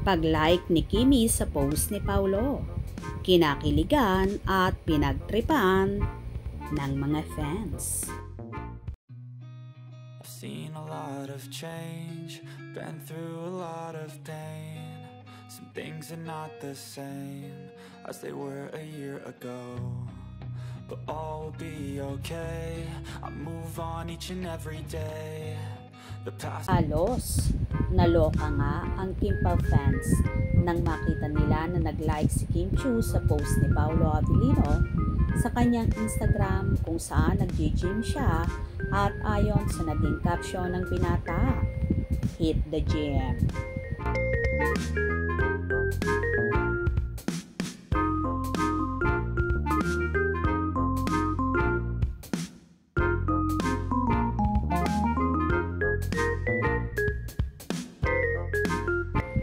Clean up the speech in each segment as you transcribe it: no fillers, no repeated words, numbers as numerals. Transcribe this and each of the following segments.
Pag-like ni Kimi sa post ni Paulo, kinakiligan at pinagtripan ng mga fans. I've seen a lot of change, been through a lot of pain. Some things are not the same as they were a year ago, but all will be okay. I move on each and every day. Halos naloka nga ang Kim Pao fans nang makita nila na nag-like si Kim Chiu sa post ni Paolo Abilino sa kanyang Instagram kung saan nag-gym siya at ayon sa naging caption ng binata, "Hit the gym."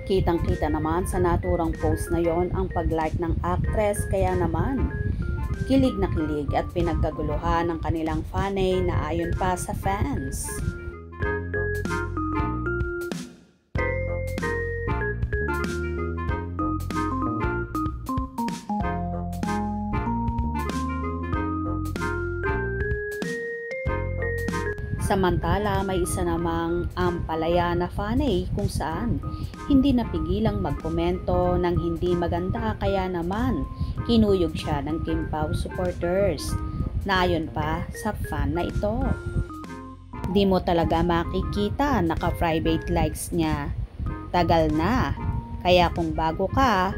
Kitang-kita naman sa naturang post na yon ang pag-like ng actress, kaya naman kilig na kilig at pinagkaguluhan ng kanilang fanay na ayon pa sa fans. Samantala, may isa namang ampalaya na fanay kung saan hindi napigilang magkomento ng hindi maganda, kaya naman kinuyog siya ng Kim Pao supporters na ayon pa sa fan na ito, "Di mo talaga makikita naka-private likes niya. Tagal na. Kaya kung bago ka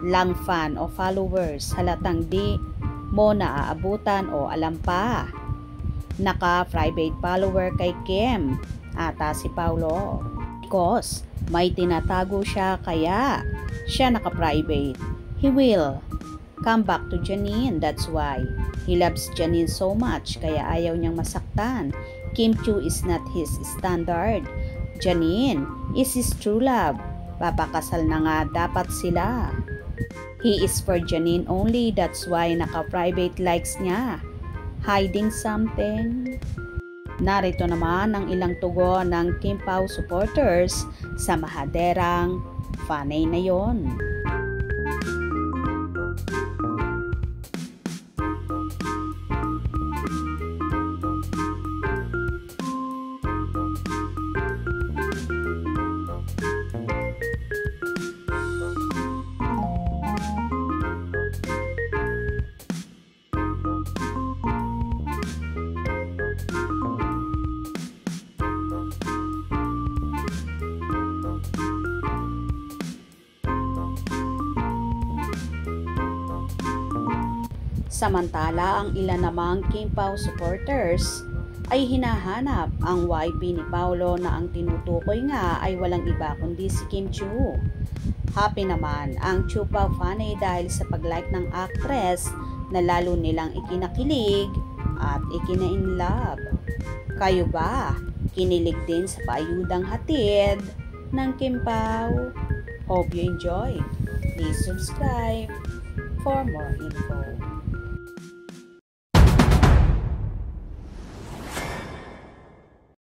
lang fan o followers, halatang di mo naaabutan o alam pa. Naka-private follower kay Kim ata si Paulo. Because may tinatago siya kaya siya naka-private. He will come back to Janine. That's why he loves Janine so much, kaya ayaw niyang masaktan. Kim Chiu is not his standard. Janine is his true love. Papakasal na nga dapat sila. He is for Janine only. That's why naka-private likes niya. Hiding something?" Narito naman ang ilang tugon ng Kim Pao supporters sa mahaderang fanay na yon. Samantala, ang ilan namang Kim Pao supporters ay hinahanap ang YP ni Paulo na ang tinutukoy nga ay walang iba kundi si Kim Chiu. Happy naman ang Chiu Pao fanay dahil sa pag-like ng actress na lalo nilang ikinakilig at ikina-inlove. Kayo ba? Kinilig din sa paayudang hatid ng Kim Pao? Hope you enjoy. Please subscribe for more info.